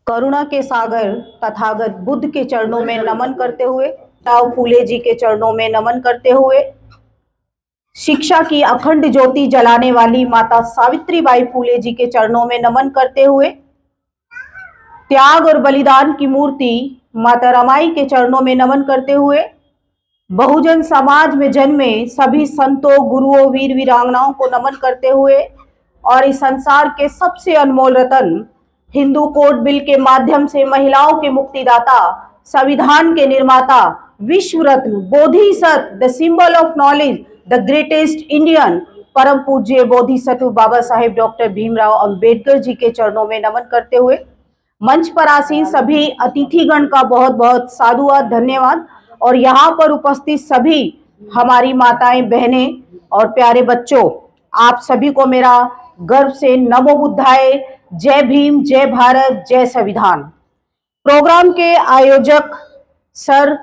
करुणा के सागर तथागत बुद्ध के चरणों में नमन करते हुए, राव फूले जी के चरणों में नमन करते हुए, शिक्षा की अखंड ज्योति जलाने वाली माता सावित्रीबाई फूले जी के चरणों में नमन करते हुए, त्याग और बलिदान की मूर्ति माता रमाई के चरणों में नमन करते हुए, बहुजन समाज में जन्मे सभी संतों, गुरुओं, वीर वीरांगनाओं को नमन करते हुए और इस संसार के सबसे अनमोल रतन हिंदू कोड बिल के माध्यम से महिलाओं के मुक्तिदाता, संविधान के निर्माता, विश्व रत्न, बोधिसत्व, the symbol of knowledge, the greatest Indian, परम पूज्य बोधिसत्व बाबा साहेब डॉक्टर भीमराव अंबेडकर जी के चरणों में नमन करते हुए मंच पर आसीन सभी अतिथिगण का बहुत बहुत साधुवाद, धन्यवाद। और यहाँ पर उपस्थित सभी हमारी माताएं, बहनें और प्यारे बच्चों, आप सभी को मेरा गर्व से नमो बुद्धाय, जय भीम, जय भारत, जय संविधान। प्रोग्राम के आयोजक सर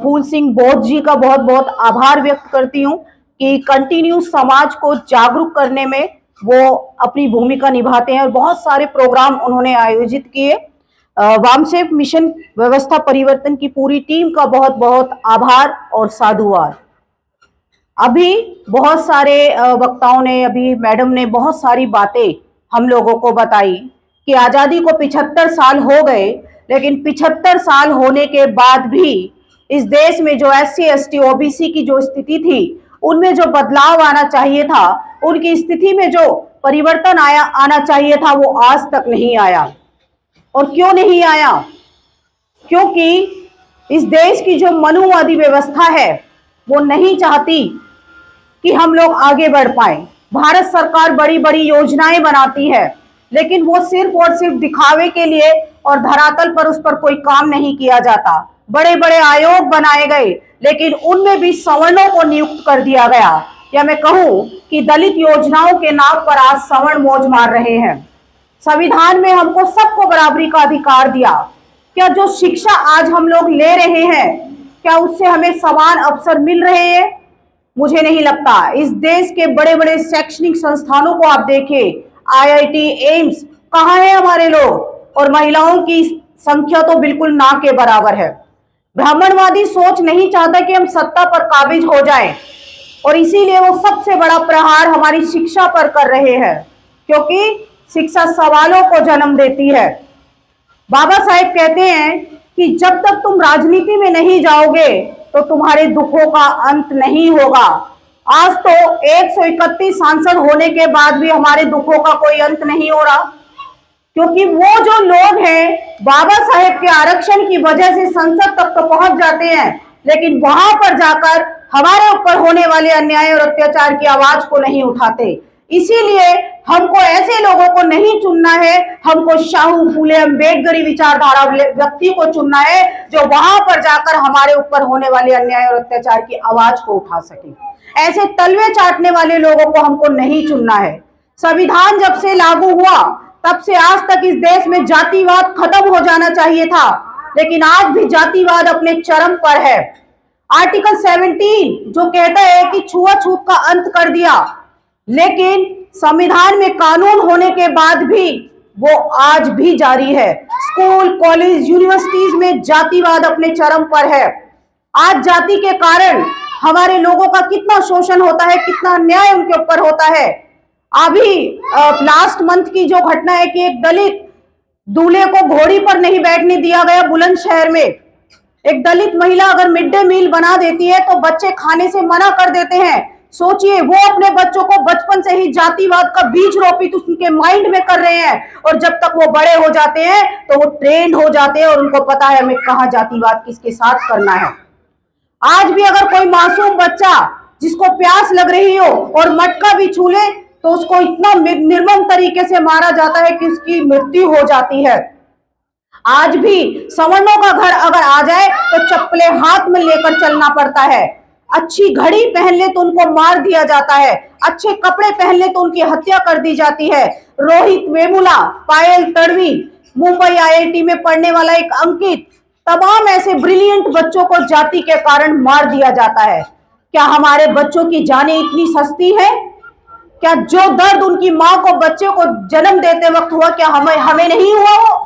फूल सिंह बोध जी का बहुत बहुत आभार व्यक्त करती हूँ कि कंटिन्यू समाज को जागरूक करने में वो अपनी भूमिका निभाते हैं और बहुत सारे प्रोग्राम उन्होंने आयोजित किए। वामसेफ मिशन व्यवस्था परिवर्तन की पूरी टीम का बहुत बहुत आभार और साधुवाद। अभी बहुत सारे वक्ताओं ने, अभी मैडम ने बहुत सारी बातें हम लोगों को बताई कि आज़ादी को 75 साल हो गए, लेकिन 75 साल होने के बाद भी इस देश में जो SC, ST, OBC की जो स्थिति थी, उनमें जो बदलाव आना चाहिए था, उनकी स्थिति में जो परिवर्तन आना चाहिए था, वो आज तक नहीं आया। और क्यों नहीं आया? क्योंकि इस देश की जो मनुवादी व्यवस्था है वो नहीं चाहती कि हम लोग आगे बढ़ पाए। भारत सरकार बड़ी बड़ी योजनाएं बनाती है, लेकिन वो सिर्फ और सिर्फ दिखावे के लिए और धरातल पर उस पर कोई काम नहीं किया जाता। बड़े बड़े आयोग बनाए गए, लेकिन उनमें भी सवर्णों को नियुक्त कर दिया गया, या मैं कहूं कि दलित योजनाओं के नाम पर आज सवर्ण मौज मार रहे हैं। संविधान में हमको सबको बराबरी का अधिकार दिया। क्या जो शिक्षा आज हम लोग ले रहे हैं, क्या उससे हमें समान अवसर मिल रहे हैं? मुझे नहीं लगता। इस देश के बड़े बड़े शैक्षणिक संस्थानों को आप देखें, IIT, एम्स, कहाँ है हमारे लोग? और महिलाओं की संख्या तो बिल्कुल ना के बराबर है। ब्राह्मणवादी सोच नहीं चाहता कि हम सत्ता पर काबिज हो जाएं, और इसीलिए वो सबसे बड़ा प्रहार हमारी शिक्षा पर कर रहे हैं, क्योंकि शिक्षा सवालों को जन्म देती है। बाबा साहेब कहते हैं कि जब तक तुम राजनीति में नहीं जाओगे तो तुम्हारे दुखों का अंत नहीं होगा। आज तो 131 सांसद होने के बाद भी हमारे दुखों का कोई अंत नहीं हो रहा, क्योंकि वो जो लोग हैं बाबा साहेब के आरक्षण की वजह से संसद तक तो पहुंच जाते हैं, लेकिन वहां पर जाकर हमारे ऊपर होने वाले अन्याय और अत्याचार की आवाज को नहीं उठाते। इसीलिए हमको ऐसे लोगों को नहीं चुनना है, हमको शाहू फूले अम्बेडकरी विचारधारा व्यक्ति को चुनना है, जो वहां पर जाकर हमारे ऊपर होने वाले अन्याय और अत्याचार की आवाज को उठा सके। ऐसे तलवे चाटने वाले लोगों को हमको नहीं चुनना है। संविधान जब से लागू हुआ तब से आज तक इस देश में जातिवाद खत्म हो जाना चाहिए था, लेकिन आज भी जातिवाद अपने चरम पर है। आर्टिकल 17 जो कहता है कि छुआछूत का अंत कर दिया, लेकिन संविधान में कानून होने के बाद भी वो आज भी जारी है। स्कूल, कॉलेज, यूनिवर्सिटीज में जातिवाद अपने चरम पर है। आज जाति के कारण हमारे लोगों का कितना शोषण होता है, कितना अन्याय उनके ऊपर होता है। अभी लास्ट मंथ की जो घटना है कि एक दलित दूल्हे को घोड़ी पर नहीं बैठने दिया गया बुलंदशहर में। एक दलित महिला अगर मिड डे मील बना देती है तो बच्चे खाने से मना कर देते हैं। सोचिए, वो अपने बच्चों को बचपन से ही जातिवाद का बीज रोपित उनके माइंड में कर रहे हैं, और जब तक वो बड़े हो जाते हैं तो वो ट्रेंड हो जाते हैं और उनको पता है हमें कहाँ जातिवाद किसके साथ करना है। आज भी अगर कोई मासूम बच्चा जिसको प्यास लग रही हो और मटका भी छू ले तो उसको इतना निर्मम तरीके से मारा जाता है कि उसकी मृत्यु हो जाती है। आज भी सवर्णों का घर अगर आ जाए तो चप्पलें हाथ में लेकर चलना पड़ता है। अच्छी घड़ी पहन ले तो उनको मार दिया जाता है, अच्छे कपड़े पहन ले तो उनकी हत्या कर दी जाती है। रोहित वेमुला, पायल तड़वी, मुंबई IIT में पढ़ने वाला एक अंकित, तमाम ऐसे ब्रिलियंट बच्चों को जाति के कारण मार दिया जाता है। क्या हमारे बच्चों की जानें इतनी सस्ती है? क्या जो दर्द उनकी माँ को बच्चे को जन्म देते वक्त हुआ, क्या हमें नहीं हुआ हो?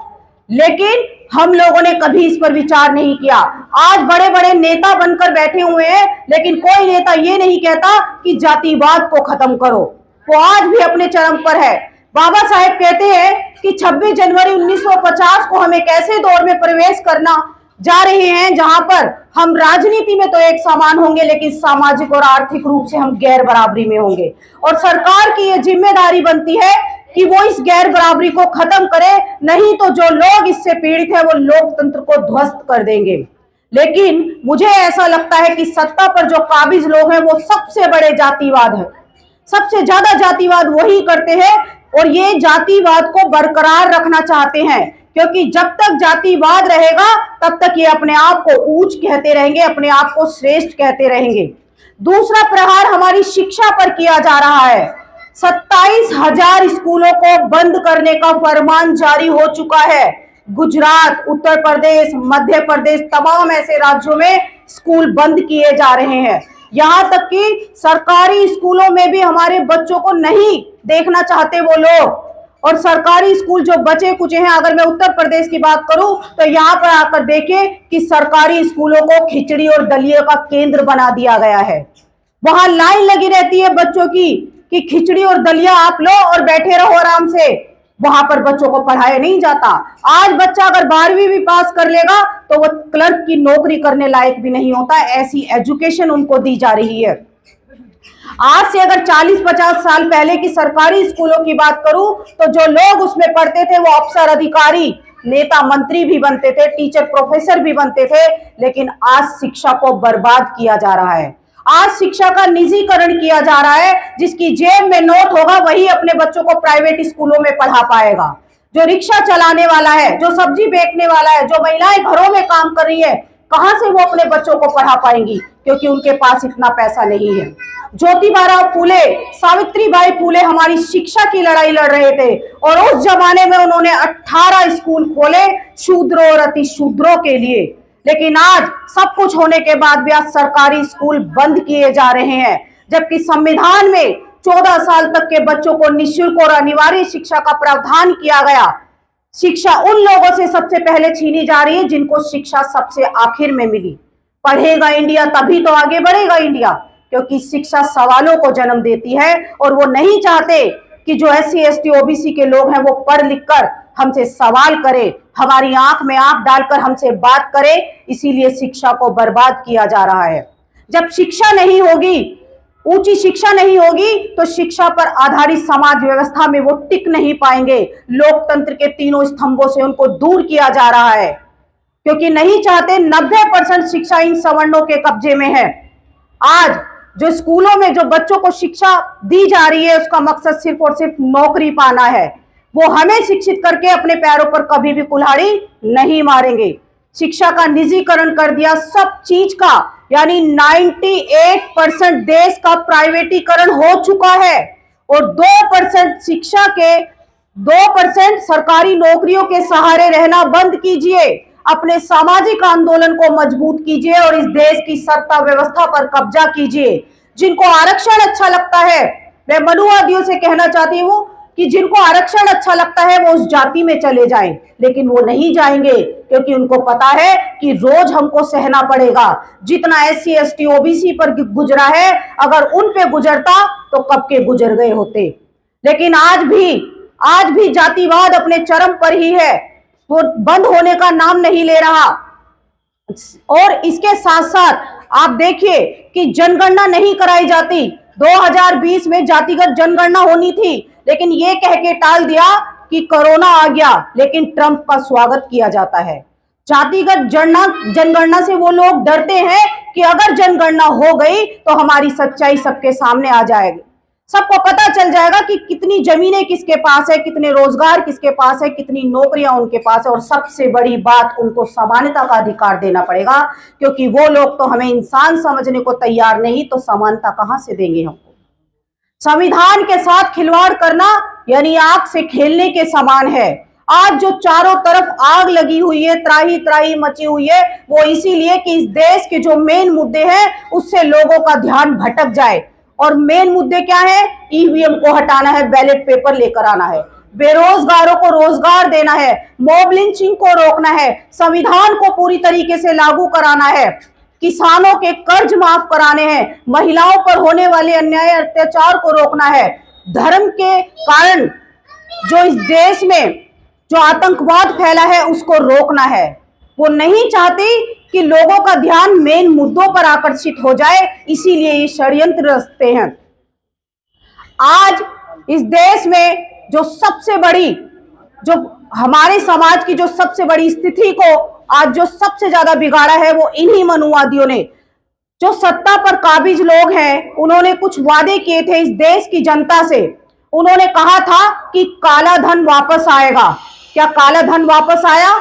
लेकिन हम लोगों ने कभी इस पर विचार नहीं किया। आज बड़े बड़े नेता बनकर बैठे हुए हैं, लेकिन कोई नेता ये नहीं कहता कि जातिवाद को खत्म करो। वो आज भी अपने चरम पर है। बाबा साहेब कहते हैं कि 26 जनवरी 1950 को हम एक ऐसे दौर में प्रवेश करना जा रहे हैं जहां पर हम राजनीति में तो एक समान होंगे, लेकिन सामाजिक और आर्थिक रूप से हम गैर बराबरी में होंगे। और सरकार की यह जिम्मेदारी बनती है कि वो इस गैर बराबरी को खत्म करे, नहीं तो जो लोग इससे पीड़ित है वो लोकतंत्र को ध्वस्त कर देंगे। लेकिन मुझे ऐसा लगता है कि सत्ता पर जो काबिज लोग हैं वो सबसे बड़े जातिवाद है, सबसे ज्यादा जातिवाद वही करते हैं और ये जातिवाद को बरकरार रखना चाहते हैं, क्योंकि जब तक जातिवाद रहेगा तब तक ये अपने आप को ऊंच कहते रहेंगे, अपने आप को श्रेष्ठ कहते रहेंगे। दूसरा प्रहार हमारी शिक्षा पर किया जा रहा है। 27,000 स्कूलों को बंद करने का फरमान जारी हो चुका है। गुजरात, उत्तर प्रदेश, मध्य प्रदेश, तमाम ऐसे राज्यों में स्कूल बंद किए जा रहे हैं। यहाँ तक कि सरकारी स्कूलों में भी हमारे बच्चों को नहीं देखना चाहते वो लोग। और सरकारी स्कूल जो बचे कुचे हैं, अगर मैं उत्तर प्रदेश की बात करूं तो यहाँ पर आकर देखें कि सरकारी स्कूलों को खिचड़ी और दलिया का केंद्र बना दिया गया है। वहां लाइन लगी रहती है बच्चों की कि खिचड़ी और दलिया आप लो और बैठे रहो आराम से। वहां पर बच्चों को पढ़ाया नहीं जाता। आज बच्चा अगर 12वीं भी पास कर लेगा तो वो क्लर्क की नौकरी करने लायक भी नहीं होता, ऐसी एजुकेशन उनको दी जा रही है। आज से अगर 40-50 साल पहले की सरकारी स्कूलों की बात करूं तो जो लोग उसमें पढ़ते थे वो अफसर, अधिकारी, नेता, मंत्री भी बनते थे, टीचर, प्रोफेसर भी बनते थे। लेकिन आज शिक्षा को बर्बाद किया जा रहा है। आज शिक्षा का निजीकरण किया जा रहा है। जिसकी जेब में नोट होगा वही अपने बच्चों को प्राइवेट स्कूलों में पढ़ा पाएगा। जो रिक्शा चलाने वाला है, जो सब्जी बेचने वाला है, जो महिलाएं घरों में काम कर रही है, कहां से वो अपने बच्चों को पढ़ा पाएंगी, क्योंकि उनके पास इतना पैसा नहीं है। ज्योतिबा फूले, सावित्रीबाई फूले हमारी शिक्षा की लड़ाई लड़ रहे थे और उस जमाने में उन्होंने 18 स्कूल खोले शूद्रों और अति शूद्रों के लिए। लेकिन आज सब कुछ होने के भी आज सरकारी स्कूल बंद किए जा रहे हैं, जबकि संविधान में 14 साल तक के बच्चों को निःशुल्क और अनिवार्य शिक्षा का प्रावधान किया गया। शिक्षा उन लोगों से सबसे पहले छीनी जा रही है जिनको शिक्षा सबसे आखिर में मिली। पढ़ेगा इंडिया तभी तो आगे बढ़ेगा इंडिया, क्योंकि शिक्षा सवालों को जन्म देती है और वो नहीं चाहते कि जो SC ST OBC के लोग हैं वो पढ़ लिख कर हमसे सवाल करें, हमारी आंख में आंख डालकर हमसे बात करें। इसीलिए शिक्षा को बर्बाद किया जा रहा है। जब शिक्षा नहीं होगी, ऊंची शिक्षा नहीं होगी, तो शिक्षा पर आधारित समाज व्यवस्था में वो टिक नहीं पाएंगे। लोकतंत्र के तीनों स्तंभों से उनको दूर किया जा रहा है, क्योंकि नहीं चाहते 90% शिक्षा इन सवर्णों के कब्जे में है। आज जो स्कूलों में जो बच्चों को शिक्षा दी जा रही है उसका मकसद सिर्फ और सिर्फ नौकरी पाना है। वो हमें शिक्षित करके अपने पैरों पर कभी भी कुल्हाड़ी नहीं मारेंगे। शिक्षा का निजीकरण कर दिया सब चीज का, यानी 98% देश का प्राइवेटीकरण हो चुका है और 2% शिक्षा के 2% सरकारी नौकरियों के सहारे रहना बंद कीजिए। अपने सामाजिक आंदोलन को मजबूत कीजिए और इस देश की सत्ता व्यवस्था पर कब्जा कीजिए। जिनको आरक्षण अच्छा लगता है, मैं मनुवादियों से कहना चाहती हूँ कि जिनको आरक्षण अच्छा लगता है वो उस जाति में चले जाएं, लेकिन वो नहीं जाएंगे, क्योंकि उनको पता है कि रोज हमको सहना पड़ेगा। जितना SC ST OBC पर गुजरा है, अगर उन पे गुजरता तो कब के गुजर गए होते। लेकिन आज भी जातिवाद अपने चरम पर ही है, वो बंद होने का नाम नहीं ले रहा। और इसके साथ साथ आप देखिए कि जनगणना नहीं कराई जाती। 2020 में जातिगत जनगणना होनी थी, लेकिन ये कह के टाल दिया कि कोरोना आ गया, लेकिन ट्रंप का स्वागत किया जाता है। जातिगत जनगणना से वो लोग डरते हैं कि अगर जनगणना हो गई तो हमारी सच्चाई सबके सामने आ जाएगी, सबको पता चल जाएगा कि कितनी जमीनें किसके पास है, कितने रोजगार किसके पास है, कितनी नौकरियां उनके पास है। और सबसे बड़ी बात, उनको समानता का अधिकार देना पड़ेगा, क्योंकि वो लोग तो हमें इंसान समझने को तैयार नहीं, तो समानता कहां से देंगे हमको। संविधान के साथ खिलवाड़ करना यानी आग से खेलने के समान है। आज जो चारों तरफ आग लगी हुई है, त्राही त्राही मची हुई है, वो इसीलिए कि इस देश के जो मेन मुद्दे हैं उससे लोगों का ध्यान भटक जाए। और मेन मुद्दे क्या है? EVM को हटाना है, बैलेट पेपर लेकर आना है। बेरोजगारों को रोजगार देना है, मॉब लिंचिंग को रोकना है, संविधान को पूरी तरीके से लागू कराना है, किसानों के कर्ज माफ कराने हैं, महिलाओं पर होने वाले अन्याय अत्याचार को रोकना है, धर्म के कारण जो इस देश में जो आतंकवाद फैला है उसको रोकना है। वो नहीं चाहती कि लोगों का ध्यान मेन मुद्दों पर आकर्षित हो जाए, इसीलिए ये षड्यंत्र रचते हैं। आज इस देश में जो सबसे बड़ी, जो हमारे समाज की जो सबसे बड़ी स्थिति को आज जो सबसे ज्यादा बिगाड़ा है वो इन्हीं मनुवादियों ने। जो सत्ता पर काबिज लोग हैं, उन्होंने कुछ वादे किए थे इस देश की जनता से। उन्होंने कहा था कि काला धन वापस आएगा। क्या काला धन वापस आया?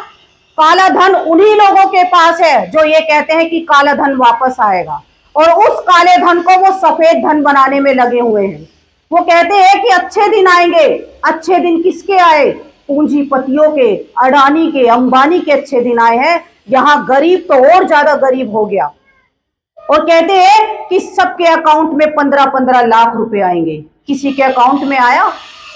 काला धन उन्हीं लोगों के पास है जो ये कहते हैं कि काला धन वापस आएगा, और उस काले धन को वो सफेद धन बनाने में लगे हुए हैं। वो कहते हैं कि अच्छे दिन आएंगे। अच्छे दिन किसके आए? पूंजीपतियों के, अडानी के, अंबानी के अच्छे दिन आए हैं। यहाँ गरीब तो और ज्यादा गरीब हो गया। और कहते हैं कि सबके अकाउंट में 15-15 लाख रुपए आएंगे। किसी के अकाउंट में आया?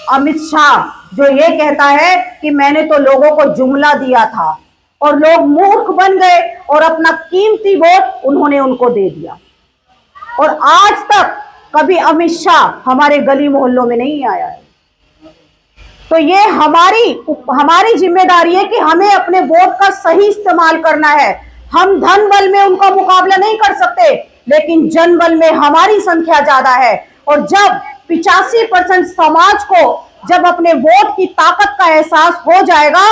अमित शाह जो ये कहता है कि मैंने तो लोगों को जुमला दिया था, और लोग मूर्ख बन गए और अपना कीमती वोट उन्होंने उनको दे दिया। और आज तक कभी अमित शाह हमारे गली मोहल्लों में नहीं आया है। तो ये हमारी जिम्मेदारी है कि हमें अपने वोट का सही इस्तेमाल करना है। हम धन बल में उनका मुकाबला नहीं कर सकते, लेकिन जन बल में हमारी संख्या ज्यादा है। और जब 85% समाज को जब अपने वोट की ताकत का एहसास हो जाएगा,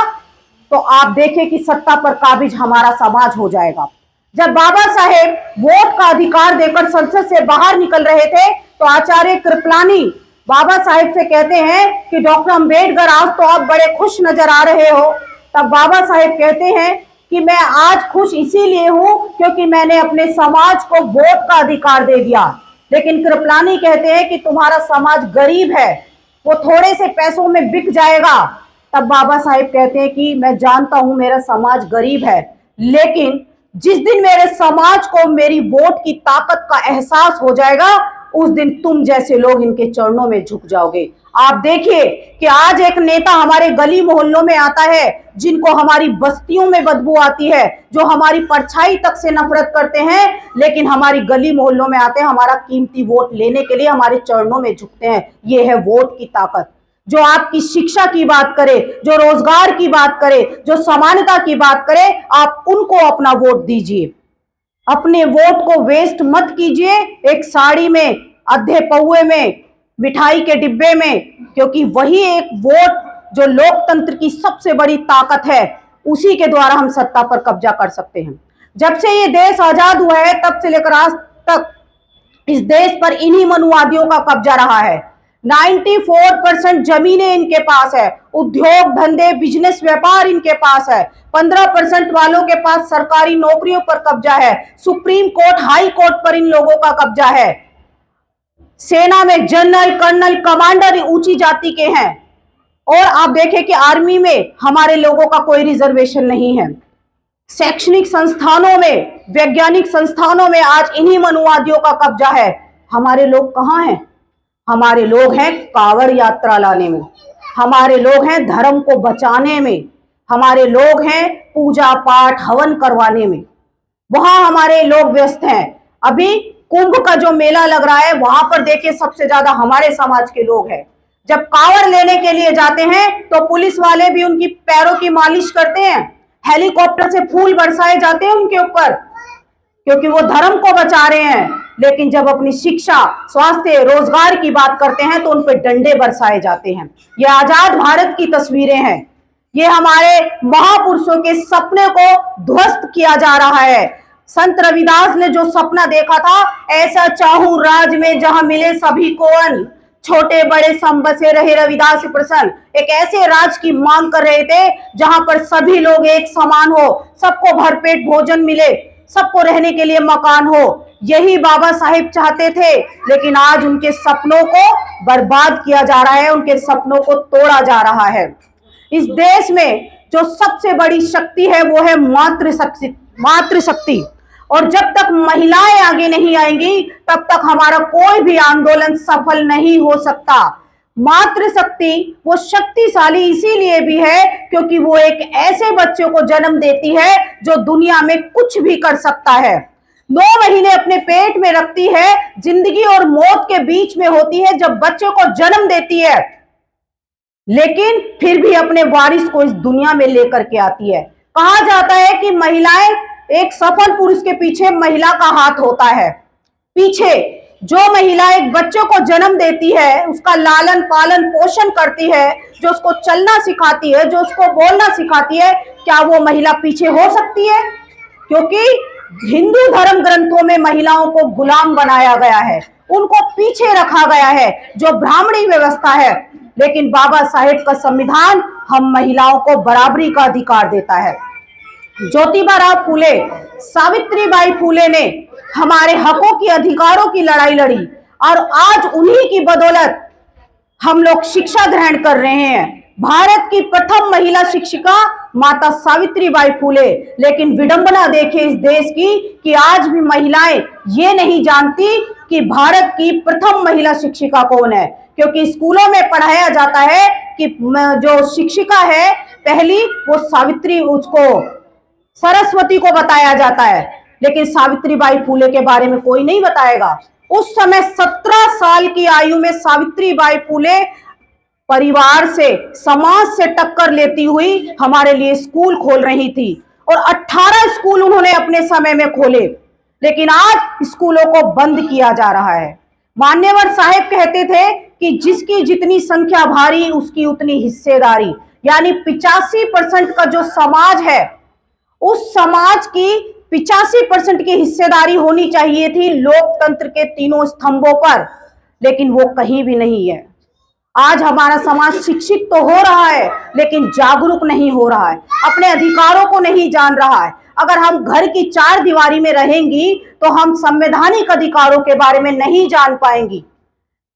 तो आप देखें कि सत्ता पर काबिज हमारा समाज हो जाएगा। जब बाबा साहेब वोट का अधिकार देकर संसद से बाहर निकल रहे थे, तो आचार्य कृपलानी बाबा साहेब से कहते हैं कि डॉक्टर अंबेडकर आज तो आप बड़े खुश नजर आ रहे हो। तब बाबा साहेब कहते हैं कि मैं आज खुश इसीलिए हूं क्योंकि मैंने अपने समाज को वोट का अधिकार दे दिया। लेकिन कृपलानी कहते हैं कि तुम्हारा समाज गरीब है, वो थोड़े से पैसों में बिक जाएगा। तब बाबा साहेब कहते हैं कि मैं जानता हूं मेरा समाज गरीब है, लेकिन जिस दिन मेरे समाज को मेरी वोट की ताकत का एहसास हो जाएगा, उस दिन तुम जैसे लोग इनके चरणों में झुक जाओगे। आप देखिए कि आज एक नेता हमारे गली मोहल्लों में आता है, जिनको हमारी बस्तियों में बदबू आती है, जो हमारी परछाई तक से नफरत करते हैं, लेकिन हमारी गली मोहल्लों में आते हैं हमारा कीमती वोट लेने के लिए, हमारे चरणों में झुकते हैं। ये है वोट की ताकत। जो आपकी शिक्षा की बात करे, जो रोजगार की बात करे, जो समानता की बात करे, आप उनको अपना वोट दीजिए। अपने वोट को वेस्ट मत कीजिए एक साड़ी में, आधे पौए में, मिठाई के डिब्बे में, क्योंकि वही एक वोट जो लोकतंत्र की सबसे बड़ी ताकत है, उसी के द्वारा हम सत्ता पर कब्जा कर सकते हैं। जब से ये देश आजाद हुआ है तब से लेकर आज तक इस देश पर इन्हीं मनुवादियों का कब्जा रहा है। 94% जमीनें इनके पास है, उद्योग धंधे बिजनेस व्यापार इनके पास है, 15% वालों के पास सरकारी नौकरियों पर कब्जा है, सुप्रीम कोर्ट हाई कोर्ट पर इन लोगों का कब्जा है, सेना में जनरल कर्नल कमांडर ऊंची जाति के हैं, और आप देखें कि आर्मी में हमारे लोगों का कोई रिजर्वेशन नहीं है। शैक्षणिक संस्थानों में, वैज्ञानिक संस्थानों में आज इन्हीं मनुवादियों का कब्जा है। हमारे लोग कहाँ हैं? हमारे लोग हैं कांवड़ यात्रा लाने में, हमारे लोग हैं धर्म को बचाने में, हमारे लोग हैं पूजा पाठ हवन करवाने में, वहां हमारे लोग व्यस्त हैं। अभी कुंभ का जो मेला लग रहा है, वहां पर देखिए सबसे ज्यादा हमारे समाज के लोग हैं। जब कांवड़ लेने के लिए जाते हैं तो पुलिस वाले भी उनकी पैरों की मालिश करते हैं, हेलीकॉप्टर से फूल बरसाए जाते हैं उनके ऊपर, क्योंकि वो धर्म को बचा रहे हैं। लेकिन जब अपनी शिक्षा, स्वास्थ्य, रोजगार की बात करते हैं तो उन पर डंडे बरसाए जाते हैं। ये आजाद भारत की तस्वीरें हैं। ये हमारे महापुरुषों के सपने को ध्वस्त किया जा रहा है। संत रविदास ने जो सपना देखा था, ऐसा चाहूं राज में जहां मिले सभी को अन्न, छोटे बड़े सब बसे रहे रविदास प्रसन्न। एक ऐसे राज की मांग कर रहे थे जहां पर सभी लोग एक समान हो, सबको भरपेट भोजन मिले, सबको रहने के लिए मकान हो। यही बाबा साहेब चाहते थे, लेकिन आज उनके सपनों को बर्बाद किया जा रहा है, उनके सपनों को तोड़ा जा रहा है। इस देश में जो सबसे बड़ी शक्ति है वो है मातृशक्ति। और जब तक महिलाएं आगे नहीं आएंगी तब तक हमारा कोई भी आंदोलन सफल नहीं हो सकता। मातृशक्ति वो शक्तिशाली इसीलिए भी है क्योंकि वो एक ऐसे बच्चे को जन्म देती है जो दुनिया में कुछ भी कर सकता है। 9 महीने अपने पेट में रखती है, जिंदगी और मौत के बीच में होती है जब बच्चे को जन्म देती है, लेकिन फिर भी अपने वारिस को इस दुनिया में लेकर के आती है। कहा जाता है कि महिलाएं, एक सफल पुरुष के पीछे महिला का हाथ होता है। पीछे जो महिला एक बच्चे को जन्म देती है, उसका लालन पालन पोषण करती है, जो उसको चलना सिखाती है, जो उसको बोलना सिखाती है, क्या वो महिला पीछे हो सकती है? क्योंकि हिंदू धर्म ग्रंथों में महिलाओं को गुलाम बनाया गया है, उनको पीछे रखा गया है, जो ब्राह्मणी व्यवस्था है। लेकिन बाबा साहेब का संविधान हम महिलाओं को बराबरी का अधिकार देता है। ज्योतिबा राव फूले, सावित्रीबाई फूले ने हमारे हकों की, अधिकारों की लड़ाई लड़ी और आज उन्हीं की बदौलत हम लोग शिक्षा ग्रहण कर रहे हैं। भारत की प्रथम महिला शिक्षिका माता सावित्रीबाई फूले। लेकिन विडंबना देखे इस देश की कि आज भी महिलाएं ये नहीं जानती कि भारत की प्रथम महिला शिक्षिका कौन है, क्योंकि स्कूलों में पढ़ाया जाता है कि जो शिक्षिका है पहली वो सावित्री, उसको सरस्वती को बताया जाता है, लेकिन सावित्रीबाई फूले के बारे में कोई नहीं बताएगा। उस समय 17 साल की आयु में सावित्रीबाई फूले परिवार से, समाज से टक्कर लेती हुई हमारे लिए स्कूल खोल रही थी और 18 स्कूल उन्होंने अपने समय में खोले, लेकिन आज स्कूलों को बंद किया जा रहा है। मान्यवर साहेब कहते थे कि जिसकी जितनी संख्या भारी उसकी उतनी हिस्सेदारी, यानी 85% का जो समाज है उस समाज की 85% की हिस्सेदारी होनी चाहिए थी लोकतंत्र के तीनों स्तंभों पर, लेकिन वो कहीं भी नहीं है। आज हमारा समाज शिक्षित तो हो रहा है लेकिन जागरूक नहीं हो रहा है, अपने अधिकारों को नहीं जान रहा है। अगर हम घर की 4 दीवारी में रहेंगी तो हम संवैधानिक अधिकारों के बारे में नहीं जान पाएंगी,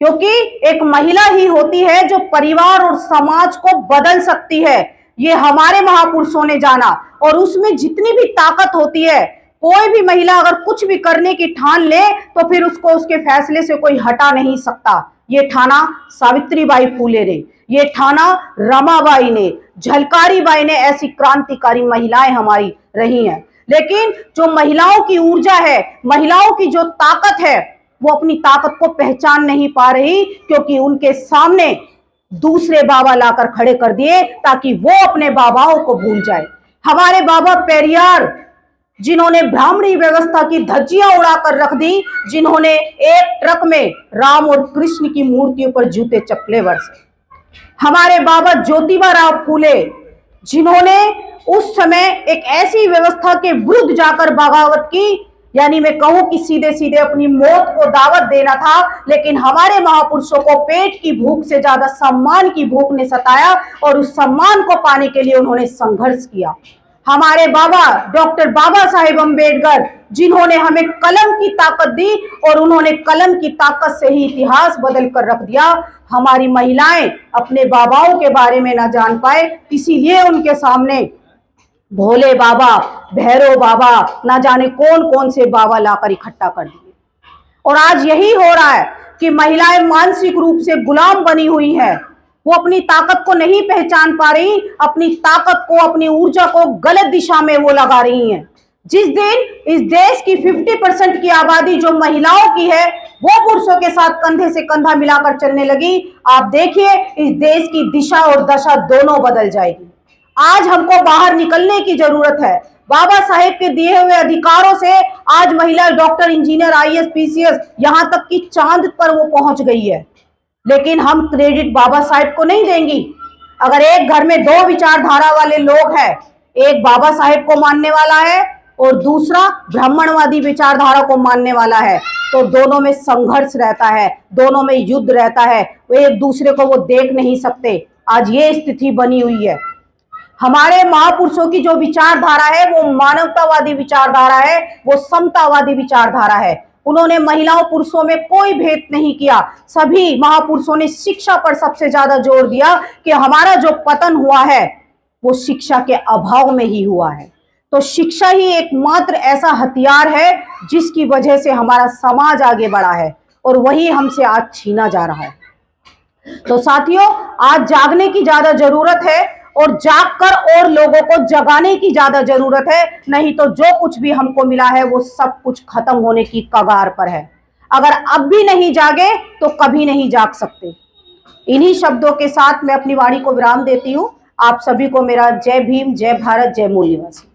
क्योंकि एक महिला ही होती है जो परिवार और समाज को बदल सकती है। ये हमारे महापुरुषों ने जाना और उसमें जितनी भी ताकत होती है, कोई भी महिला अगर कुछ भी करने की ठान ले तो फिर उसको उसके फैसले से कोई हटा नहीं सकता। ये ठाना सावित्रीबाई फूले ने, ये ठाना रमाबाई ने, झलकारी बाई ने, ऐसी क्रांतिकारी महिलाएं हमारी रही हैं। लेकिन जो महिलाओं की ऊर्जा है, महिलाओं की जो ताकत है, वो अपनी ताकत को पहचान नहीं पा रही, क्योंकि उनके सामने दूसरे बाबा लाकर खड़े कर दिए ताकि वो अपने बाबाओं को भूल जाए। हमारे बाबा पेरियार, जिन्होंने ब्राह्मणी व्यवस्था की धज्जियां उड़ाकर रख दी, जिन्होंने एक ट्रक में राम और कृष्ण की मूर्तियों पर जूते चप्पलें बरसे। हमारे बाबा ज्योतिबा राव फूले, जिन्होंने उस समय एक ऐसी व्यवस्था के विरुद्ध जाकर बगावत की, यानी मैं कहूं कि सीधे सीधे अपनी मौत को दावत देना था। लेकिन हमारे महापुरुषों को पेट की भूख से ज्यादा सम्मान की भूख ने सताया और उस सम्मान को पाने के लिए उन्होंने संघर्ष किया। हमारे बाबा डॉक्टर बाबा साहेब अम्बेडकर, जिन्होंने हमें कलम की ताकत दी और उन्होंने कलम की ताकत से ही इतिहास बदल कर रख दिया। हमारी महिलाएं अपने बाबाओं के बारे में ना जान पाए, इसीलिए उनके सामने भोले बाबा, भैरव बाबा, ना जाने कौन कौन से बाबा लाकर इकट्ठा कर दिए। और आज यही हो रहा है कि महिलाएं मानसिक रूप से गुलाम बनी हुई हैं। वो अपनी ताकत को नहीं पहचान पा रही, अपनी ताकत को, अपनी ऊर्जा को गलत दिशा में वो लगा रही हैं। जिस दिन इस देश की 50% की आबादी जो महिलाओं की है वो पुरुषों के साथ कंधे से कंधा मिलाकर चलने लगी, आप देखिए इस देश की दिशा और दशा दोनों बदल जाएगी। आज हमको बाहर निकलने की जरूरत है। बाबा साहेब के दिए हुए अधिकारों से आज महिला डॉक्टर, इंजीनियर, आईएएस, पीसीएस, यहां तक कि चांद पर वो पहुंच गई है। लेकिन हम क्रेडिट बाबा साहेब को नहीं देंगी। अगर एक घर में 2 विचारधारा वाले लोग हैं, एक बाबा साहेब को मानने वाला है और दूसरा ब्राह्मणवादी विचारधारा को मानने वाला है, तो दोनों में संघर्ष रहता है, दोनों में युद्ध रहता है, वो एक दूसरे को वो देख नहीं सकते। आज ये स्थिति बनी हुई है। हमारे महापुरुषों की जो विचारधारा है वो मानवतावादी विचारधारा है, वो समतावादी विचारधारा है। उन्होंने महिलाओं पुरुषों में कोई भेद नहीं किया। सभी महापुरुषों ने शिक्षा पर सबसे ज्यादा जोर दिया कि हमारा जो पतन हुआ है वो शिक्षा के अभाव में ही हुआ है। तो शिक्षा ही एकमात्र ऐसा हथियार है जिसकी वजह से हमारा समाज आगे बढ़ा है और वही हमसे आज छीना जा रहा है। तो साथियों, आज जागने की ज्यादा जरूरत है और जागकर और लोगों को जगाने की ज्यादा जरूरत है, नहीं तो जो कुछ भी हमको मिला है वो सब कुछ खत्म होने की कगार पर है। अगर अब भी नहीं जागे तो कभी नहीं जाग सकते। इन्हीं शब्दों के साथ मैं अपनी वाणी को विराम देती हूं। आप सभी को मेरा जय भीम, जय भारत, जय मूल निवासी।